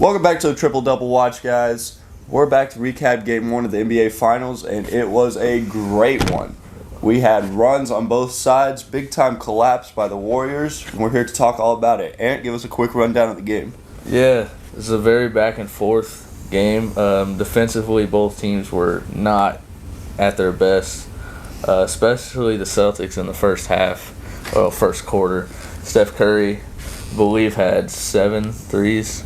Welcome back to the Triple Double Watch, guys. We're back to recap Game 1 of the NBA Finals, and it was a great one. We had runs on both sides, big-time collapse by the Warriors, and we're here to talk all about it. Ant, give us a quick rundown of the game. Yeah, this is a very back-and-forth game. Defensively, both teams were not at their best, especially the Celtics in the first quarter. Steph Curry, I believe, had 7 threes.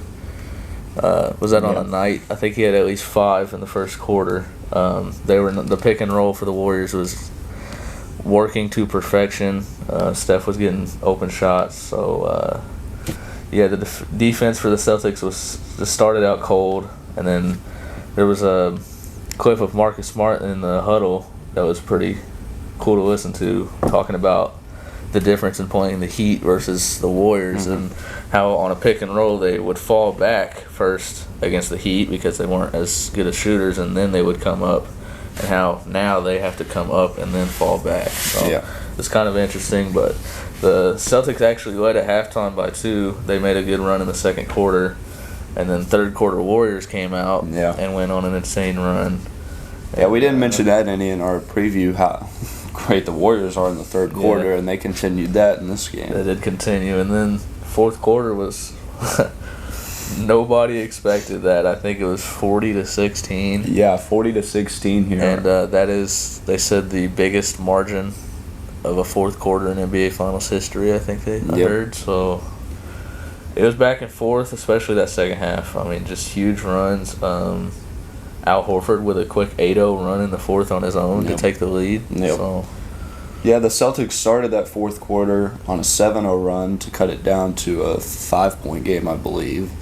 Was that on a night? I think he had at least 5 in the first quarter. The pick and roll for the Warriors was working to perfection. Steph was getting open shots. So, the defense for the Celtics just started out cold. And then there was a clip of Marcus Smart in the huddle that was pretty cool to listen to, talking about the difference in playing the Heat versus the Warriors, and how on a pick and roll they would fall back first against the Heat because they weren't as good as shooters, and then they would come up, and how now they have to come up and then fall back. So it's kind of interesting, but the Celtics actually led at halftime by 2. They made a good run in the second quarter, and then third quarter Warriors came out and went on an insane run. Yeah, we didn't mention that in our preview, how great the Warriors are in the third quarter, and they continued that in this game. They did continue, and then fourth quarter was nobody expected that. I think it was 40-16. Yeah, 40-16 here, and that is, they said, the biggest margin of a fourth quarter in NBA Finals history. I think I heard. So it was back and forth, especially that second half. I mean, just huge runs. Al Horford with a quick 8-0 run in the fourth on his own to take the lead. So. Yeah, the Celtics started that fourth quarter on a 7-0 run to cut it down to a 5-point game, I believe.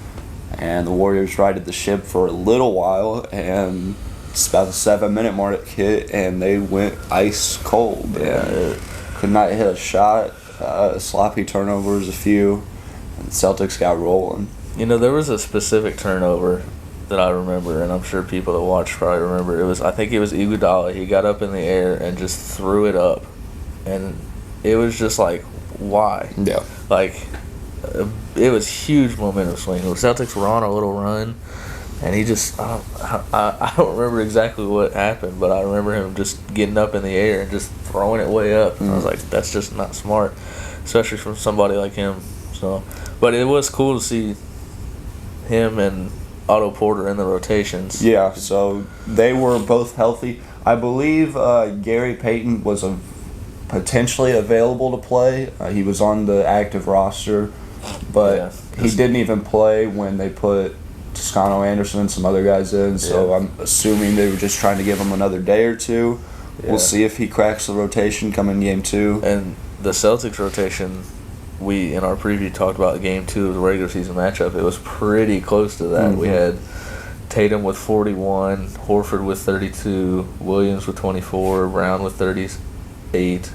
And the Warriors righted the ship for a little while, and it's about the 7-minute mark hit, and they went ice cold. Yeah. Could not hit a shot, sloppy turnovers, a few, and the Celtics got rolling. You know, there was a specific turnover that I remember, and I'm sure people that watch probably remember. I think it was Iguodala. He got up in the air and just threw it up, and it was just like, why? Yeah. Like, it was huge momentum swing. The Celtics were on a little run, and he just, I don't remember exactly what happened, but I remember him just getting up in the air and just throwing it way up. And I was like, that's just not smart, especially from somebody like him. So, but it was cool to see him and Otto Porter in the rotations. Yeah, so they were both healthy. I believe Gary Payton was potentially available to play. He was on the active roster, but he didn't even play when they put Toscano Anderson and some other guys in, so I'm assuming they were just trying to give him another day or two. We'll see if he cracks the rotation coming Game 2. And the Celtics rotation, we, in our preview, talked about Game 2 of the regular season matchup. It was pretty close to that. We had Tatum with 41, Horford with 32, Williams with 24, Brown with 38,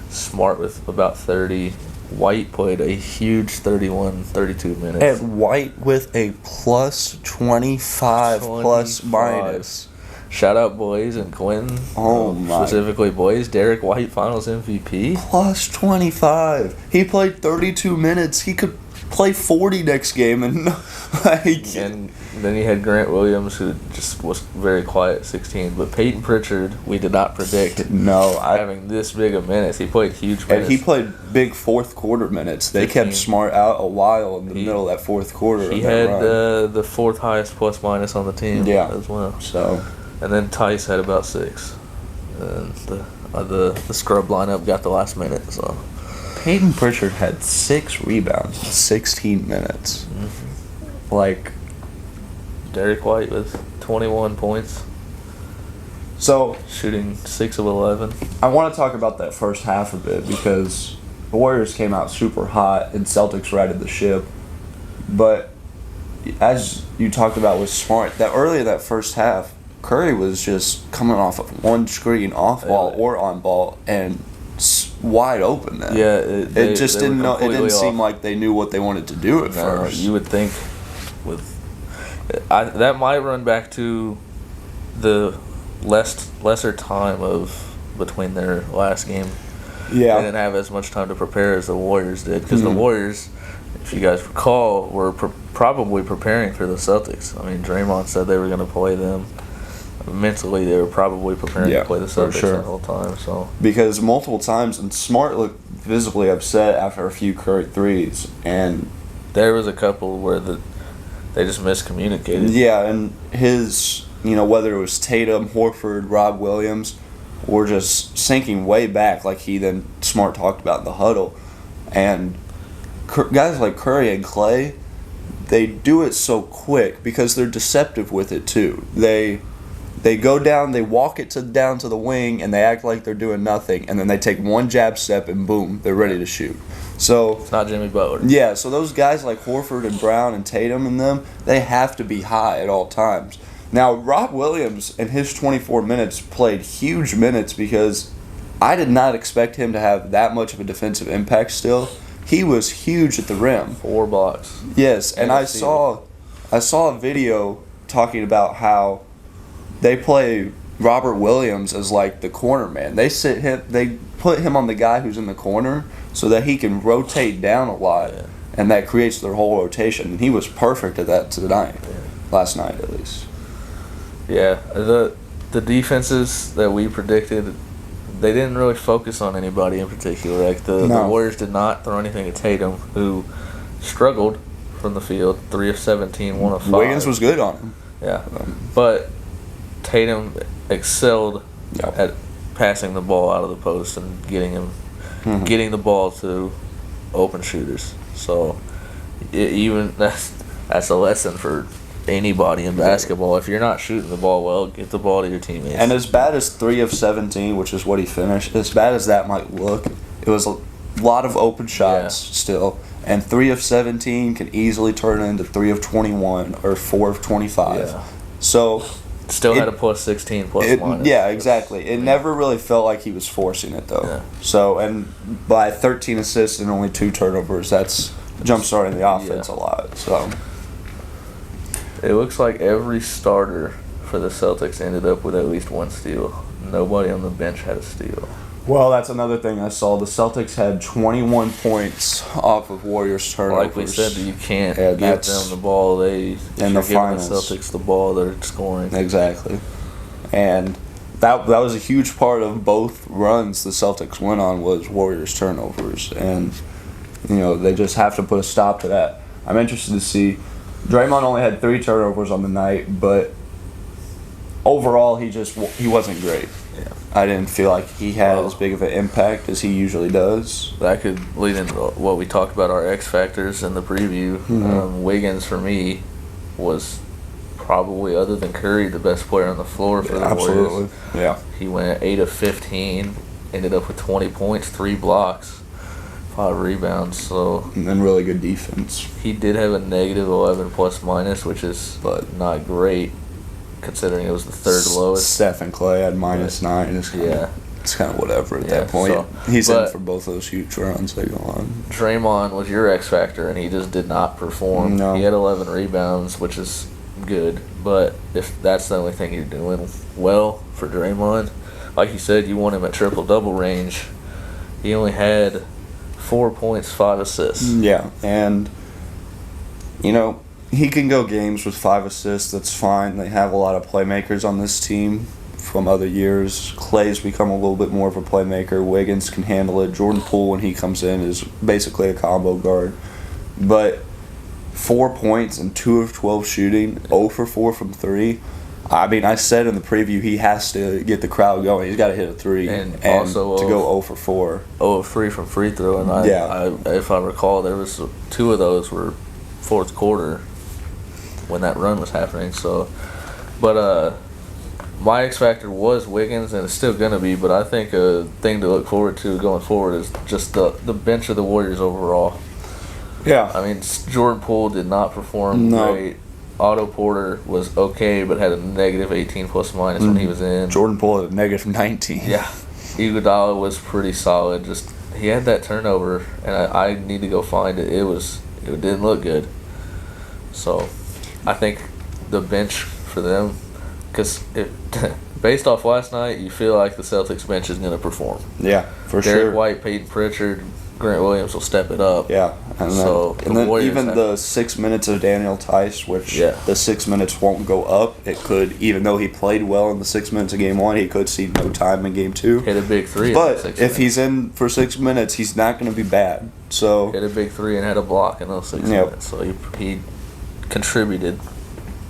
Smart with about 30. White played a huge 32 minutes. And White with a plus 25 plus minus. Shout out Boys and Quentin. Oh my. Specifically Boys. Derek White Finals MVP. Plus 25. He played 32 minutes. He could play 40 next game. And then you had Grant Williams, who just was very quiet, 16. But Peyton Pritchard, we did not predict having this big of minutes. He played huge minutes. And he played big fourth quarter minutes. They kept Smart out a while in the middle of that fourth quarter. He had the fourth highest plus minus on the team as well. So. And then Tice had about 6. And the scrub lineup got the last minute. So Peyton Pritchard had 6 rebounds in 16 minutes. Like, Derek White with 21 points. So shooting 6 of 11. I want to talk about that first half a bit because the Warriors came out super hot and Celtics righted the ship. But as you talked about with Smart, that early that first half, Curry was just coming off of one screen, off ball or on ball, and wide open. Then it didn't seem like they knew what they wanted to do at first. You would think that might run back to the lesser time of between their last game. Yeah, they didn't have as much time to prepare as the Warriors did, because the Warriors, if you guys recall, were probably preparing for the Celtics. I mean, Draymond said they were going to play them. Mentally, they were probably preparing to play the Celtics the whole time. So because multiple times, and Smart looked visibly upset after a few Curry threes, and there was a couple where they just miscommunicated. Yeah, and his, whether it was Tatum, Horford, Rob Williams, were just sinking way back, like Smart talked about in the huddle, and guys like Curry and Clay, they do it so quick because they're deceptive with it too. They go down, they walk it down to the wing, and they act like they're doing nothing, and then they take one jab step, and boom, they're ready to shoot. So it's not Jimmy Butler. Yeah, so those guys like Horford and Brown and Tatum and them, they have to be high at all times. Now, Rob Williams in his 24 minutes played huge minutes because I did not expect him to have that much of a defensive impact still. He was huge at the rim. 4 blocks. Yes, and I saw a video talking about how they play Robert Williams as like the corner man. They put him on the guy who's in the corner so that he can rotate down a lot, and that creates their whole rotation. And he was perfect at that tonight, last night at least. Yeah, the defenses that we predicted, they didn't really focus on anybody in particular. Like the Warriors did not throw anything at Tatum, who struggled from the field, 3 of 17, 1 of 5. Wiggins was good on him. Yeah, but Tatum excelled at passing the ball out of the post and getting the ball to open shooters. So even that's a lesson for anybody in basketball. If you're not shooting the ball well, get the ball to your teammates. And as bad as 3 of 17, which is what he finished, as bad as that might look, it was a lot of open shots still. And 3 of 17 can easily turn into 3 of 21 or 4 of 25. Yeah. So still had a plus 16 plus minus. Yeah, exactly. It never really felt like he was forcing it though. Yeah. So, and by 13 assists and only 2 turnovers, that's jump starting the offense a lot. So it looks like every starter for the Celtics ended up with at least 1 steal. Nobody on the bench had a steal. Well, that's another thing I saw. The Celtics had 21 points off of Warriors turnovers. Like we said, you can't give them the ball. If you're giving the Celtics the ball, they're scoring. Exactly. And that was a huge part of both runs the Celtics went on was Warriors turnovers. And, they just have to put a stop to that. I'm interested to see. Draymond only had 3 turnovers on the night, but overall he wasn't great. Yeah. I didn't feel like he had as big of an impact as he usually does. That could lead into what we talked about, our X factors in the preview. Mm-hmm. Wiggins, for me, was probably, other than Curry, the best player on the floor for the Warriors. Absolutely, yeah. He went 8 of 15, ended up with 20 points, 3 blocks, 5 rebounds. And really good defense. He did have a negative 11 plus minus, which is not great, considering it was the 3rd lowest. Steph and Clay had -9. It's kind of whatever at that point. So, he's in for both those huge runs they go on. Draymond was your X factor, and he just did not perform. No. He had 11 rebounds, which is good, but if that's the only thing you're doing well for Draymond, like you said, you want him at triple-double range. He only had 4 points, 5 assists. Yeah, and, he can go games with 5 assists. That's fine. They have a lot of playmakers on this team from other years. Clay's become a little bit more of a playmaker. Wiggins can handle it. Jordan Poole, when he comes in, is basically a combo guard. But 4 points and 2 of 12 shooting, 0 for 4 from 3. I mean, I said in the preview he has to get the crowd going. He's got to hit a 3 and also to go 0 for 4. 0 of 3 from free throw, and if I recall, there was 2 of those were fourth quarter when that run was happening. So, but my X factor was Wiggins, and it's still gonna be. But I think a thing to look forward to going forward is just the bench of the Warriors overall. Yeah, I mean, Jordan Poole did not perform great. Otto Porter was okay, but had a negative 18 plus minus when he was in. Jordan Poole had a negative 19. Yeah, Iguodala was pretty solid. Just he had that turnover, and I need to go find it. It didn't look good. So, I think the bench for them, because based off last night, you feel like the Celtics bench is going to perform. Yeah, for Derek sure. White, Peyton Pritchard, Grant Williams will step it up. Yeah, and then Warriors even the 6 minutes of Daniel Tice, which the 6 minutes won't go up. It could, even though he played well in the 6 minutes of game 1, he could see no time in game 2. Hit a big three. But if he's in for 6 minutes, he's not going to be bad. So hit a big three and had a block in those 6 minutes. So he contributed.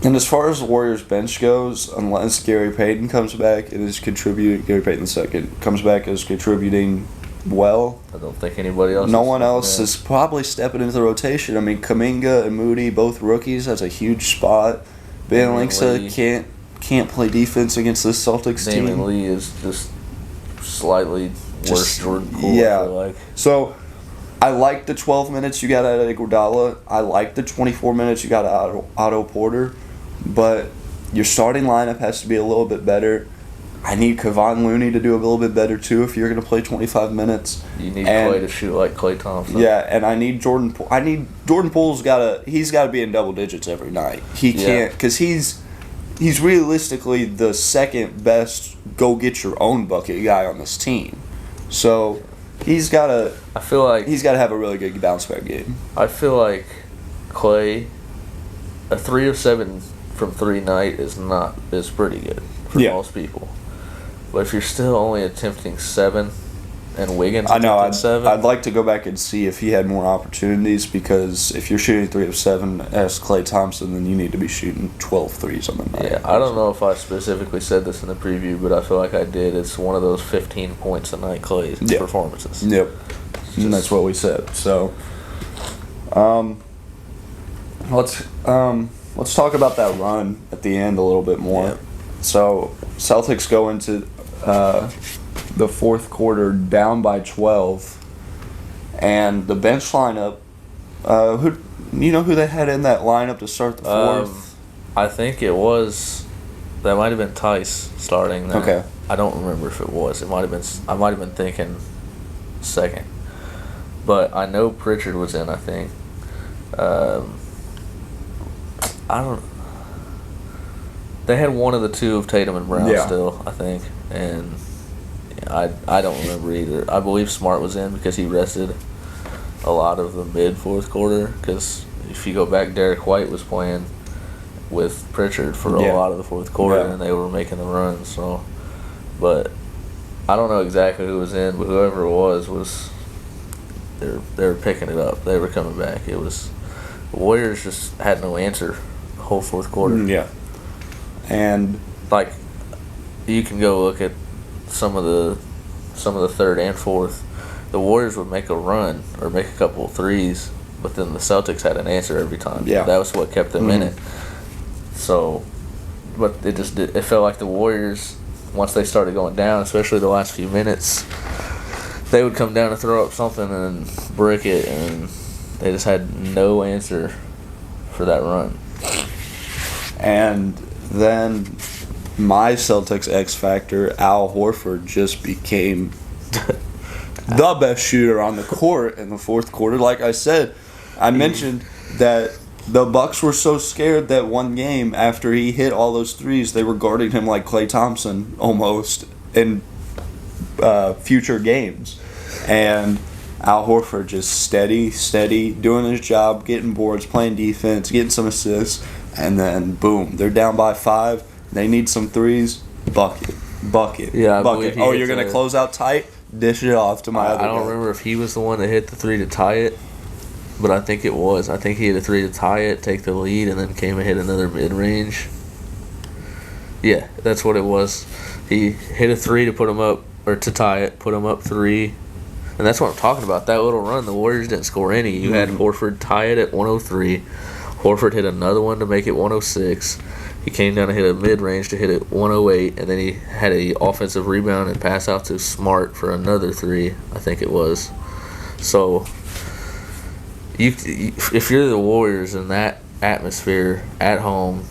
And as far as the Warriors bench goes, unless Gary Payton comes back, it is contributing. Gary Payton II comes back as contributing well. I don't think anybody else. No one else is probably stepping into the rotation. I mean, Kuminga and Moody, both rookies, that's a huge spot. Ben Linksa can't play defense against this Celtics team. Damian Lee is just slightly worse Jordan Poole. Yeah. I feel like. So I like the 12 minutes you got out of Iguodala. I like the 24 minutes you got out of Otto Porter. But your starting lineup has to be a little bit better. I need Kevon Looney to do a little bit better too if you're going to play 25 minutes. You need Klay to shoot like Klay Thompson. Yeah, and I need Jordan Poole. Jordan Poole's he's got to be in double digits every night. He can't, because he's realistically the second best go get your own bucket guy on this team. So he's got to. I feel like he's got to have a really good bounce back game. I feel like Klay, a 3 of 7 from 3 night is pretty good for most people. But if you're still only attempting 7 and Wiggins attempting 7. I'd like to go back and see if he had more opportunities, because if you're shooting 3 of 7 as Klay Thompson, then you need to be shooting 12 threes on the night. Yeah, I don't know if I specifically said this in the preview, but I feel like I did. It's one of those 15 points a night Klay performances. Yep. And that's what we said. So let's talk about that run at the end a little bit more. Yep. So Celtics go into the fourth quarter down by 12, and the bench lineup. Who they had in that lineup to start the fourth? I think it was. That might have been Tice starting there. Okay. I don't remember if it was. It might have been. I might have been thinking second, but I know Pritchard was in. I think. I don't. They had one of the two of Tatum and Brown still, I think, and I don't remember either. I believe Smart was in because he rested a lot of the mid fourth quarter. Because if you go back, Derek White was playing with Pritchard for a lot of the fourth quarter, and they were making the run. So, but I don't know exactly who was in, but whoever it was they were picking it up. They were coming back. It was the Warriors just had no answer the whole fourth quarter. Yeah. And like, you can go look at some of the third and fourth. The Warriors would make a run or make a couple of threes, but then the Celtics had an answer every time. Yeah. That was what kept them in it. So, but it felt like the Warriors, once they started going down, especially the last few minutes, they would come down and throw up something and brick it, and they just had no answer for that run. And then my Celtics X factor, Al Horford, just became the best shooter on the court in the fourth quarter. Like I said, I mentioned that the Bucks were so scared that one game after he hit all those threes, they were guarding him like Klay Thompson almost in future games. And Al Horford just steady, doing his job, getting boards, playing defense, getting some assists, and then boom, they're down by 5. They need some threes. Bucket. Yeah, bucket. Oh, you're gonna close out tight? Dish it off to my other guy. I don't remember if he was the one that hit the 3 to tie it, but I think it was. I think he hit a 3 to tie it, take the lead, and then came and hit another mid-range. Yeah, that's what it was. He hit a 3 to put him up, or to tie it, put him up 3. And that's what I'm talking about. That little run, the Warriors didn't score any. You had Horford tie it at 103. Horford hit another one to make it 106. He came down and hit a mid-range to hit it 108, and then he had an offensive rebound and pass out to Smart for another 3, I think it was. So, if you're the Warriors in that atmosphere at home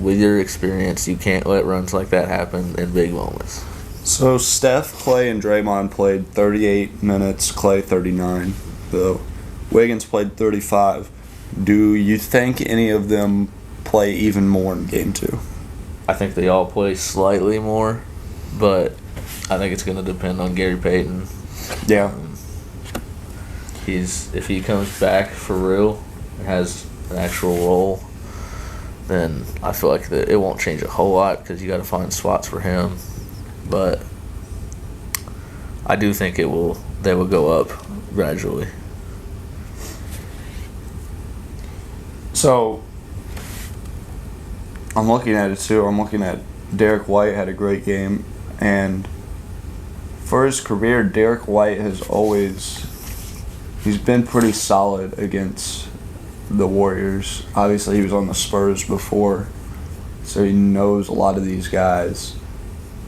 with your experience, you can't let runs like that happen in big moments. So Steph, Klay, and Draymond played 38 minutes. Klay 39. So Wiggins played 35. Do you think any of them play even more in Game 2? I think they all play slightly more, but I think it's going to depend on Gary Payton. Yeah. if he comes back for real and has an actual role, then I feel like it won't change a whole lot because you got to find spots for him. But I do think they will go up gradually. So I'm looking at it too. I'm looking at Derek White had a great game, and for his career, Derek White he's been pretty solid against the Warriors. Obviously, he was on the Spurs before, so he knows a lot of these guys.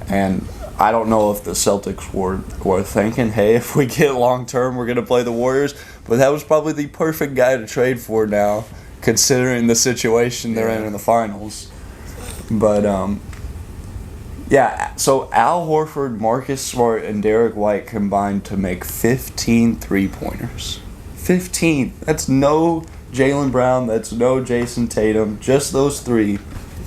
And I don't know if the Celtics were thinking, hey, if we get long term, we're going to play the Warriors. But that was probably the perfect guy to trade for now, considering the situation they're in the finals. But, yeah, so Al Horford, Marcus Smart, and Derek White combined to make 15 three-pointers. 15. That's no Jaylen Brown. That's no Jason Tatum. Just those three.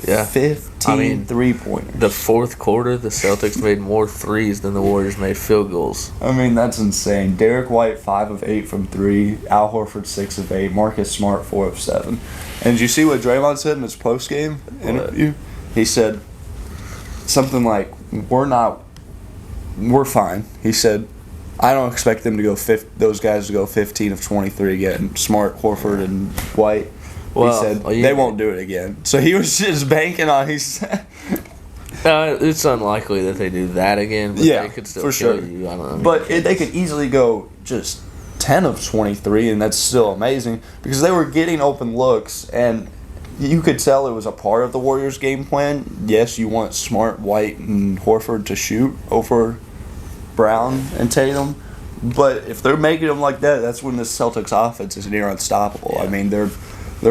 Yeah. 15 three-pointers. The fourth quarter, the Celtics made more threes than the Warriors made field goals. I mean, that's insane. Derek White, 5 of 8 from 3. Al Horford, 6 of 8. Marcus Smart, 4 of 7. And did you see what Draymond said in his post-game interview? He said something like, we're fine. He said, I don't expect them to go those guys to go 15 of 23 again. Smart, Horford, and White. He said they won't do it again. So he was just banking on. It's unlikely that they do that again. But they could still kill you. I don't know. But they could easily go just 10 of 23, and that's still amazing because they were getting open looks, and you could tell it was a part of the Warriors' game plan. Yes, you want Smart, White, and Horford to shoot over Brown and Tatum. But if they're making them like that, that's when the Celtics offense is near unstoppable. Yeah. I mean, they're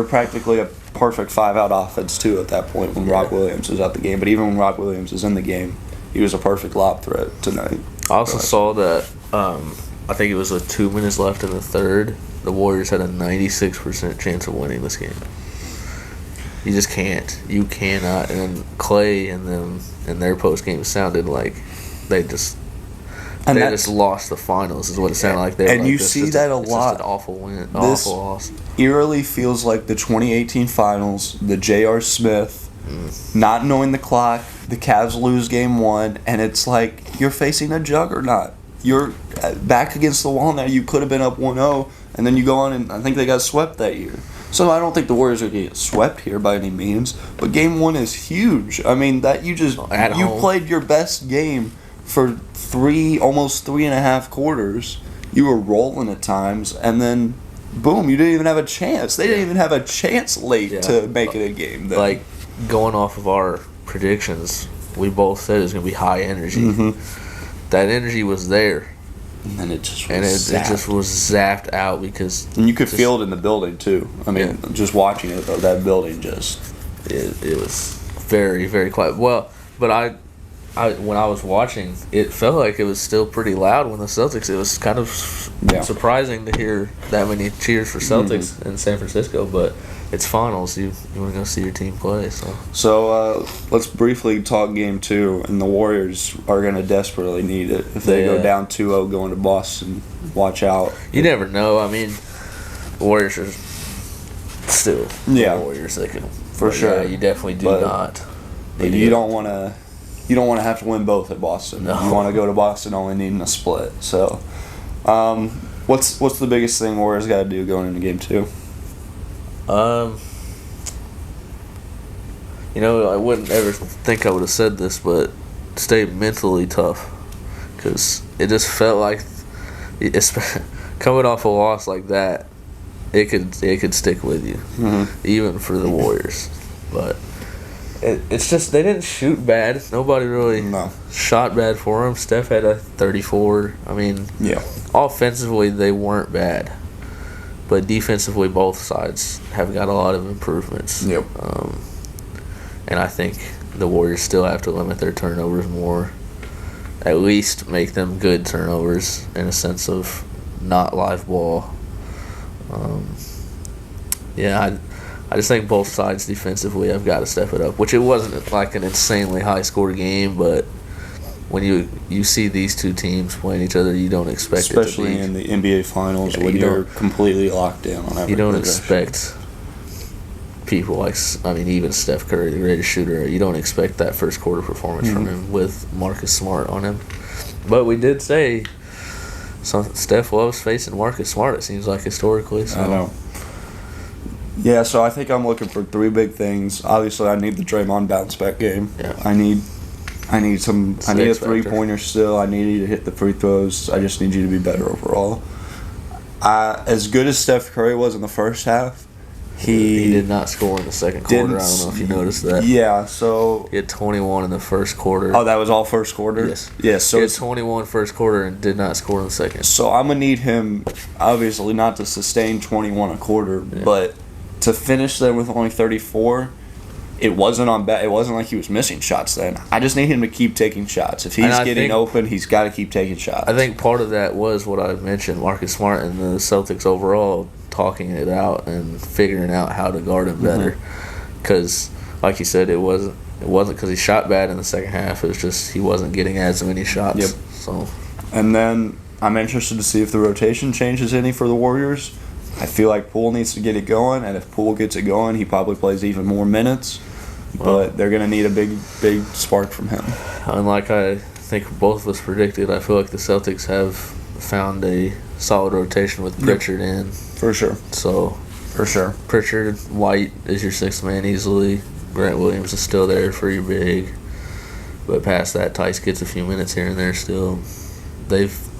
practically a perfect 5-out offense, too, at that point when Rock Williams is out the game. But even when Rock Williams is in the game, he was a perfect lob threat tonight. I also saw that, I think it was with 2 minutes left in the third, the Warriors had a 96% chance of winning this game. You just can't. You cannot. And then Clay and them in their post-game sounded like they just lost the finals is what it sounded like. And like, you see that a lot. Just an awful win. Awful loss. Eerily feels like the 2018 finals, the J.R. Smith, not knowing the clock, the Cavs lose game 1, and it's like you're facing a juggernaut. You're back against the wall now. You could have been up 1-0, and then you go on, and I think they got swept that year. So I don't think the Warriors are going to get swept here by any means, but game 1 is huge. I mean, that you played your best game for almost 3.5 quarters. You were rolling at times, and then boom, you didn't even have a chance. They didn't even have a chance late to make it a game. Then. Like, going off of our predictions, we both said it was going to be high energy. Mm-hmm. That energy was there. And then it just was zapped out because... And you could feel it in the building, too. I mean, just watching it, though, that building just... It was very, very quiet. Well, but I when I was watching, it felt like it was still pretty loud when the Celtics... It was kind of surprising to hear that many cheers for Celtics in San Francisco, but it's finals. You want to go see your team play, So let's briefly talk Game 2, and the Warriors are going to desperately need it. If they go down 2-0 going to Boston, watch out. You never know. I mean, the Warriors are still the Warriors. They can... For sure. Yeah, you definitely do not. But you don't want to... You don't want to have to win both at Boston. No. You want to go to Boston only needing a split. So, what's the biggest thing Warriors got to do going into Game 2? I wouldn't ever think I would have said this, but stay mentally tough, because it just felt like, coming off a loss like that, it could stick with you, even for the Warriors. But it's just they didn't shoot bad. Nobody really shot bad for them. Steph had a 34. I mean, offensively they weren't bad. But defensively, both sides have got a lot of improvements. Yep. And I think the Warriors still have to limit their turnovers more. At least make them good turnovers in a sense of not live ball. I just think both sides defensively have got to step it up. Which it wasn't like an insanely high-score game, but when you see these two teams playing each other, you don't expect especially it to be, in the NBA Finals when you're completely locked in on every you don't possession. expect people like, I mean, even Steph Curry, the greatest shooter, you don't expect that first quarter performance from him with Marcus Smart on him. But we did say Steph loves facing Marcus Smart, it seems like, historically. So. I know. Yeah, so I think I'm looking for three big things. Obviously, I need the Draymond bounce back game. Yeah. I need a X-factor. 3-pointer still. I need you to hit the free throws. I just need you to be better overall. As good as Steph Curry was in the first half, he did not score in the second quarter. I don't know if you noticed that. Yeah, so He had 21 in the first quarter. oh, that was all first quarter? Yes. Yeah, so He had 21 first quarter and did not score in the second. So I'm going to need him, obviously, not to sustain 21 a quarter, but to finish them with only 34. It wasn't it wasn't like he was missing shots then. I just need him to keep taking shots. If he's getting open, he's got to keep taking shots. I think part of that was what I mentioned, Marcus Smart and the Celtics overall talking it out and figuring out how to guard him better. Because, like you said, it wasn't because he shot bad in the second half. It was just he wasn't getting as many shots. Yep. So, and then I'm interested to see if the rotation changes any for the Warriors. I feel like Poole needs to get it going, and if Poole gets it going, he probably plays even more minutes. But they're going to need a big spark from him. And like I think both of us predicted, I feel like the Celtics have found a solid rotation with Pritchard in. For sure. So, for sure. Pritchard, White is your sixth man easily. Grant Williams is still there for your big. But past that, Tice gets a few minutes here and there still.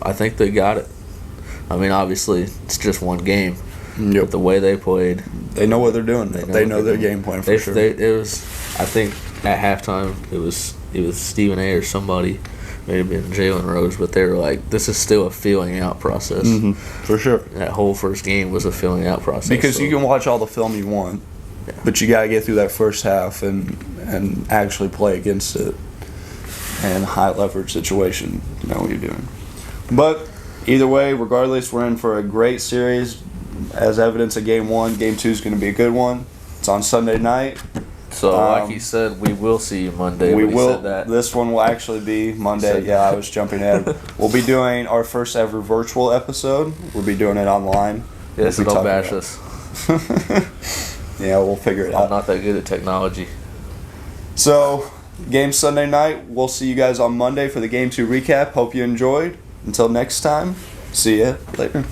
I think they got it. I mean, obviously, it's just one game. Yep. But the way they played, they know what they're doing. They know their game plan for sure. It was, I think, at halftime, it was Stephen A. or somebody, may have been Jalen Rose, but they were like, this is still a feeling out process. For sure. That whole first game was a feeling out process. Because you can watch all the film you want, but you got to get through that first half and actually play against it in a high leverage situation. You know what you're doing. But either way, regardless, we're in for a great series. As evidence of Game 1, Game 2 is going to be a good one. It's on Sunday night. So, like he said, we will see you Monday. We will. Said that. This one will actually be Monday. Yeah, I was jumping ahead. We'll be doing our first ever virtual episode. We'll be doing it online. Yes, don't bash us. Yeah, we'll figure it out. I'm not that good at technology. So, game Sunday night. We'll see you guys on Monday for the Game 2 recap. Hope you enjoyed. Until next time, see ya later.